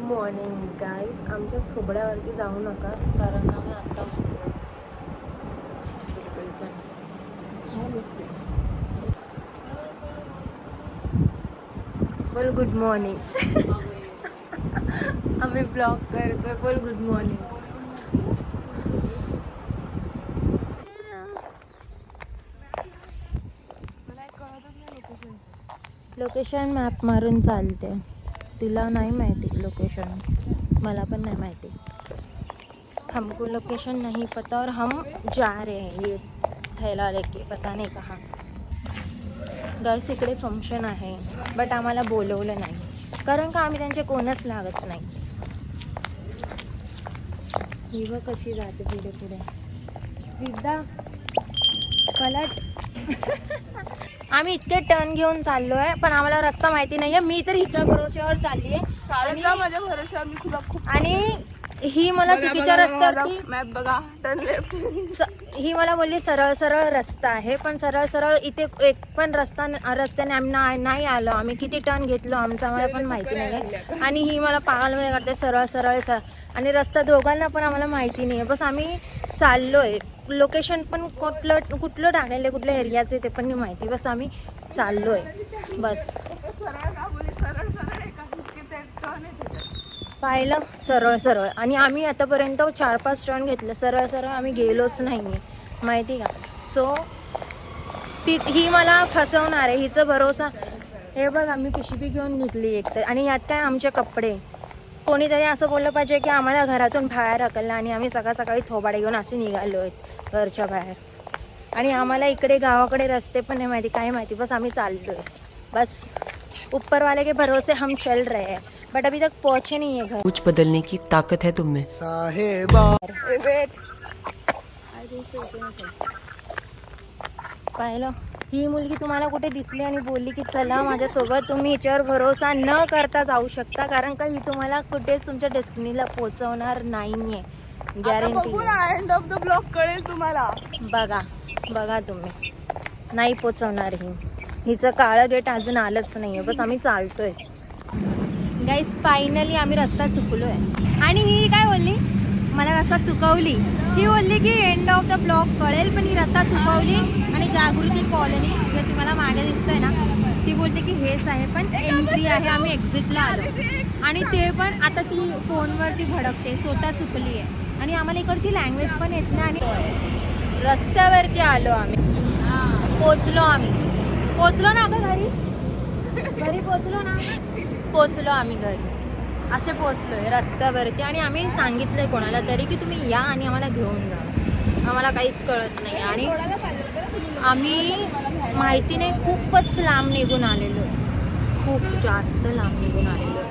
Morning guys. आमच्या थोबड्यावरती जाऊ नका कारण आम्ही आत्ता उठलो. बोल गुड मॉर्निंग. आम्ही ब्लॉग करतोय. बोल गुड मॉर्निंग. लोकेशन मॅप मारून चालते. तिला नाही माहिती लोकेशन, मला पण नाही माहिती. हमको लोकेशन नहीं पता और हम जा रहे हैं ये थैला लेके पता नहीं कहाँ. गाईस इकडे फंक्शन आहे बट आम्हाला बोलवलं नाही कारण का आम्ही त्यांचे कोणच लागत नाही. ही बघ कशी जाते पुढे पुढे. विद्या पलट. आम्ही इतके टर्न घेऊन चाललोय पण आम्हाला रस्ता माहिती नाहीये. मी तर हिच्या भरोश्यावर चालली आहे माझ्या भरोश्यावर मी खूप आणि ही मला चुकीच्या रस्त्यावरती मॅप बघा टर्न लेफ्ट. ही मला बोलली सरळ सरळ रस्ता आहे पण सरळ सरळ इथे एक पण रस्त्याने आम्ही नाही आलो. आम्ही किती टर्न घेतलो आमचं आम्हाला पण माहिती नाही. आणि ही मला पागलमध्ये करते सरळ सरळ आणि रस्ता दोघांना पण आम्हाला माहिती नाही आहे. बस आम्ही चाललोय. लोकेशन पण कुठलं टाकायला कुठल्या एरियाचं ते पण नाही माहिती. बस आम्ही चाललोय बस. पाहिलं सरळ सरळ आणि आम्ही आतापर्यंत 4-5 टर्न घेतलं. सरळ सरळ आम्ही गेलोच नाही आहे माहिती का. सो ही मला फसवणार आहे. हिचं भरोसा. हे बघ आम्ही पिशवी घेऊन निघली एक तर आणि यात काय आमचे कपडे. कोणीतरी असं बोललं पाहिजे की आम्हाला घरातून बाहेर हकललं आणि आम्ही सकाळी थोबाडे घेऊन असे निघालो आहेत घरच्या बाहेर. आणि आम्हाला इकडे गावाकडे रस्ते पण नाही माहिती काय माहिती. बस आम्ही चाललोय बस. ऊपर वाले के भरोसे हम चल रहे हैं बट अभी तक पहुंचे नहीं है घर. कुछ बदलने की ताकत है तुम में. पाहिलं ही मुलगी तुम्हाला कुठे दिसली आणि बोलली की चला माझ्यासोबत. तुम्ही हिच्यावर भरोसा न करता जाऊ शकता कारण का ही तुम्हाला कुठेच तुमच्या डेस्टिनीला पोहोचवणार नाहीये. Guarantee. End of the blog कळेल तुम्हाला. बघा तुम्ही नाही पोचवणार ही. हिचं काळं गेट अजून आलंच नाहीये. बस आम्ही चालतोय गाईस. फायनली आम्ही रस्ता चुकलोय. आणि ही काय बोलली मला रस्ता चुकवली. ही बोलली की एंड ऑफ द ब्लॉक कळेल पण ही रस्ता चुकवली. आणि जागृती कॉलनी जे तुम्हाला मागे दिसतंय ना ती बोलते की हेच आहे पण एंट्री आहे. आम्ही एक्झिटला आलो आणि ते पण आता ती फोनवरती भडकते. स्वतः चुकली आहे आणि आम्हाला इकडची लँग्वेज पण येत नाही. आणि रस्त्यावरती आलो आम्ही. पोचलो ना ग घरी पोचलो आम्ही घरी. असे पोचलोय रस्त्यावरती आणि आम्ही सांगितलंय कोणाला तरी की तुम्ही या आणि आम्हाला घेऊन जा. आम्हाला काहीच कळत नाही आणि आम्ही माहिती नाही खूपच लांब निघून आलेलो. खूप जास्त लांब निघून आलेलो.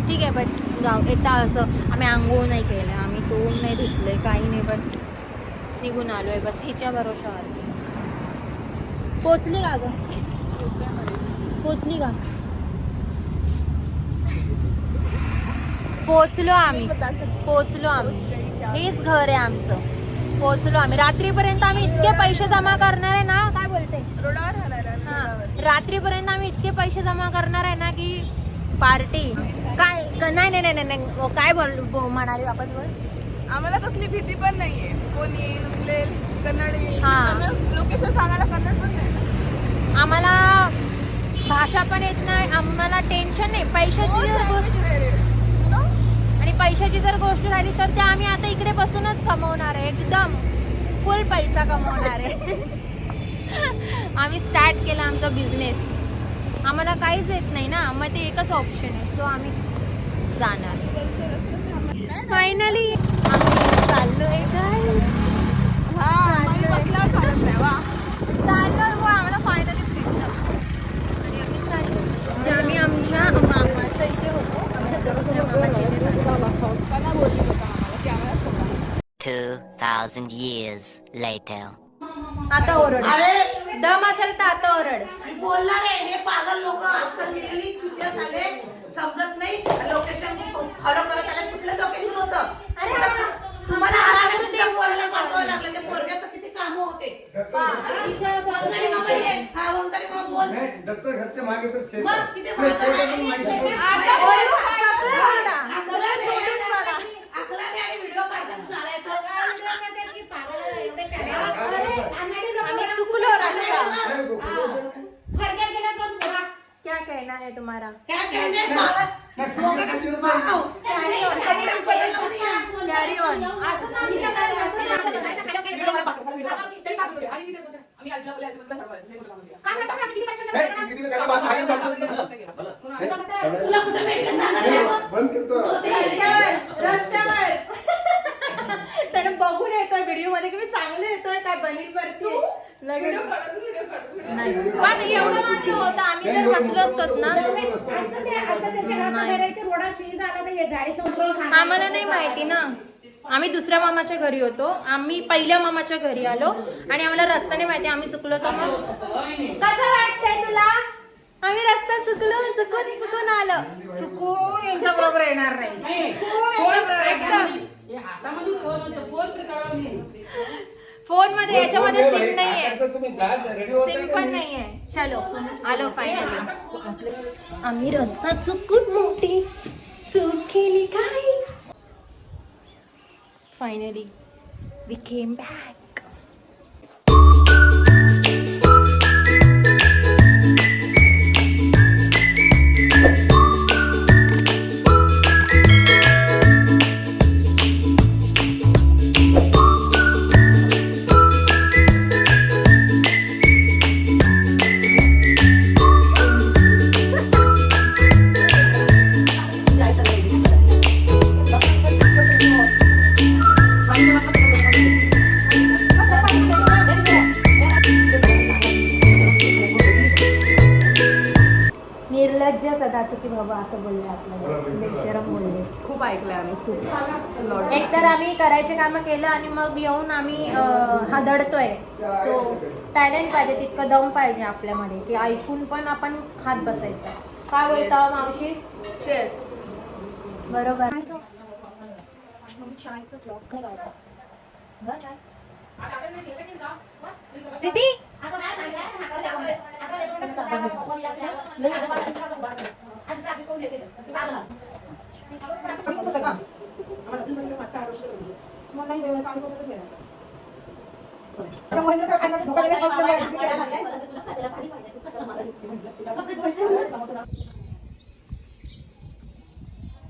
ठीक आहे बट जाऊ. येता असं आम्ही आंघोळ नाही केलं. आम्ही तोंड नाही धुतलंय काही नाही बट निघून आलोय बस हिच्या भरोशावरती. पोचली का ग? पोचली का? पोचलो आम्ही. हेच घर आहे आमचं. पोचलो आम्ही. रात्रीपर्यंत आम्ही इतके पैसे जमा करणार आहे ना. काय बोलते रात्रीपर्यंत आम्ही इतके पैसे जमा करणार आहे ना की पार्टी काय. नाही काय म्हणाली वापस बोल. आम्हाला कसली भीती पण नाहीये. कोणी येईल उचलेल. कन्नड. हा लोकेशन सांगायला कन्नड पण नाही. आम्हाला भाषा पण येत नाही. आम्हाला टेन्शन नाही. पैशाची जर गोष्ट आणि पैशाची जर गोष्ट राहिली तर ते आम्ही आता इकडे बसूनच कमवणार आहे. एकदम फुल पैसा कमवणार आहे. आम्ही स्टार्ट केला आमचा बिझनेस. आम्हाला काहीच येत नाही ना मग ते एकच ऑप्शन आहे. सो आम्ही जाणार. फायनली आम्ही चाललोय काय. चाललोय हो. आम्हाला फायनली भेटलं आणि आम्ही चाललो. आम्ही आमच्या मामाच्या इथे होतो. आमच्या दुसऱ्या मामाच्या इथे चाललो. 2000 years later. आता ओरड. दम असेल तर आता ओरड. बोलणार आहे. हे पागल लोक अक्कल दिलेली चुत्या झाले. समजत नाही. लोकेशन फॉलो करत आले. कुठलं लोकेशन होतं तुम्हाला? पोराला पाठवावं लागलं. ते पोरग्याचं किती काम होते. घरच्या मागे तर क्या कहना है तुम्हारा? क्या कहने कॅरी ऑन. असं नाही करणार, असं नाही करणार. तुला कुठे भेटलं रस्त्यावर त्यानं बघून येतोय व्हिडिओ मध्ये की मी चांगलं येतोय काय बनील वरती लगेच नाही. पण एवढं मात्र होतं आम्ही जर बसलो असतो ना. आम्हाला नाही माहिती ना, आम्ही दुसऱ्या मामाच्या घरी होतो, आम्ही पहिल्या मामाच्या घरी आलो आणि आम्हाला रस्ता नाही माहिती, आम्ही चुकलो. तर मग कसं वाटतंय तुला? आम्ही रस्ता चुकून आलो. चुकून यांच्या बरोबर येणार नाही. फोन मध्ये याच्यामध्ये सिम नाहीये, सिम पण नाहीये. चलो आलो फायनली. आम्ही रस्ता चुकून मोठी चूक केली guys. Finally we came back. निर्लज्ज सदासती बाबा असं बोलले आपल्याला, बेशरम बोलले. खूप ऐकलंय आम्ही, खूप. एकतर आम्ही करायचे कामं केलं आणि मग येऊन आम्ही हादडतोय. सो टॅलेंट पाहिजे, तितकं दम पाहिजे आपल्यामध्ये की ऐकून पण आपण खात बसायचं. काय बोलता मावशी? चेस. बरोबर. दीदी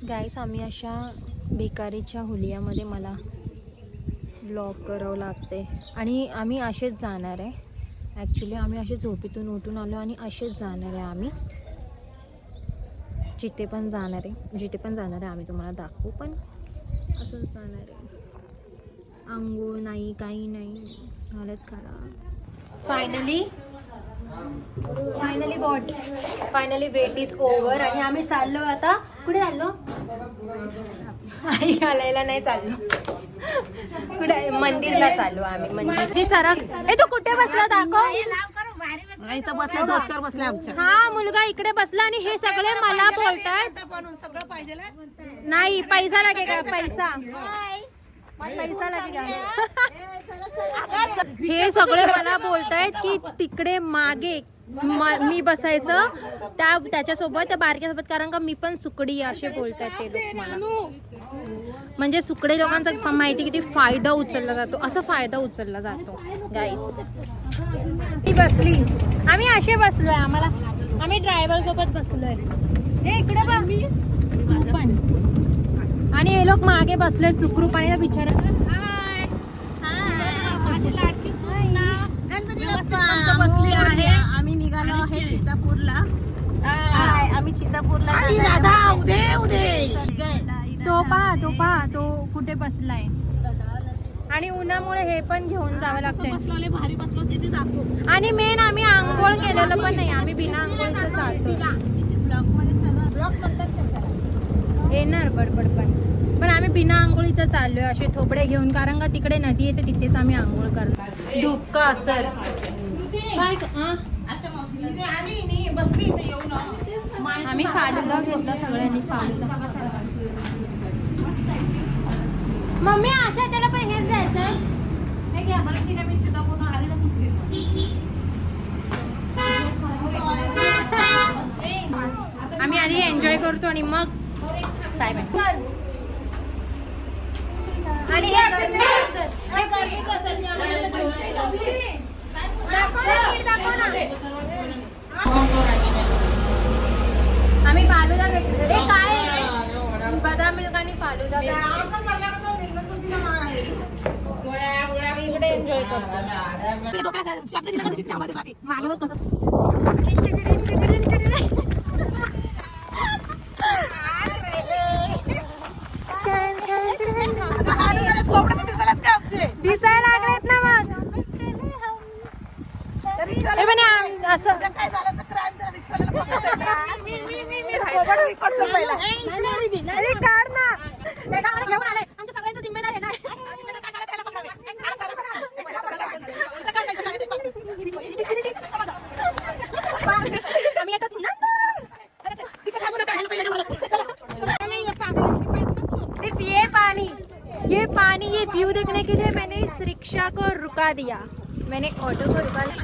गाईस, आम्ही अशा भिकारीच्या हुलियामध्ये मला ब्लॉग करावं लागते आणि आम्ही असेच जाणार आहे. ॲक्च्युली आम्ही असे झोपेतून उठून आलो आणि असेच जाणार आहे. आम्ही जिथे पण जाणार आहे आम्ही तुम्हाला दाखवू, पण असंच जाणार आहे. आंघोळ नाही, काही नाही, हालत खराब. फायनली वेट इज ओव्हर आणि आम्ही चाललो आता. कुठे चाललो? आई घालायला नाही चाललो, कुठे मंदिरला चाललो आम्ही. मंदिर सारा. ए तू कुठे बसला दाखव. हा मुलगा इकडे बसला आणि हे सगळे मला बोलतात नाही पैसा लागेल का, पैसा लागेल. हे सगळे मला बोलतायत की तिकडे मागे मी बसायचं त्याच्यासोबत, त्या बारक्यासोबत, कारण का मी पण सुकडी असे बोलतायत ते लोक मला. म्हणजे सुकडे लोकांचा माहिती किती फायदा उचलला जातो, असा फायदा उचलला जातो गाईस. ती बसली, आम्ही असे बसलोय, आम्ही ड्रायव्हर सोबत बसलोय. हे इकडे बघ, तू पण. आणि हे लोक मागे बसले सुखरूप आणि बिचारा. आम्ही निघालो आहे सीतापूरला. आम्ही सीतापूरला. तो पहा तो कुठे बसलाय. आणि उन्हामुळे हे पण घेऊन जावं लागतंय. भारी बसलो तिथे दाखवू. आणि मेन आम्ही आंघोळ केलेलं पण नाही, आम्ही बिना आंघोळचं चालतो. येणार बडबड पण आम्ही बिना आंघोळीचं चाललोय असे थोपडे घेऊन, कारण का तिकडे नदी येते, तिथेच आम्ही आंघोळ करणार. धुपका असर काय बसली इथे येऊन. आम्ही फालुदा घेतला सगळ्यांनी. फालुदा मम्मी आशा त्याला पण हेच द्यायचं. हे घ्या. आम्ही आधी एन्जॉय करतो आणि मग काय माहिती. आणि हे गरमीचं असतं, आम्ही फालुदा घेतलो. हे काय आहे? बदाम मिल्क आणि फालुदा घेतलो. इकडे एन्जॉय करतो. मागे बघ कसं. दिसायला लागलेत ना मग. हे पण असं काय झालं तर क्रांत अरे काढ ना. त्याला आम्हाला घेऊन आलाय. आमच्या सगळ्यांचा जिम्मेदार आहे ना. आम्ही आता सिर्फ ये पानी ये व्यू देखने के लिए मैंने इस रिक्शा को रुका दिया. मैंने ऑटो को रुका दिया.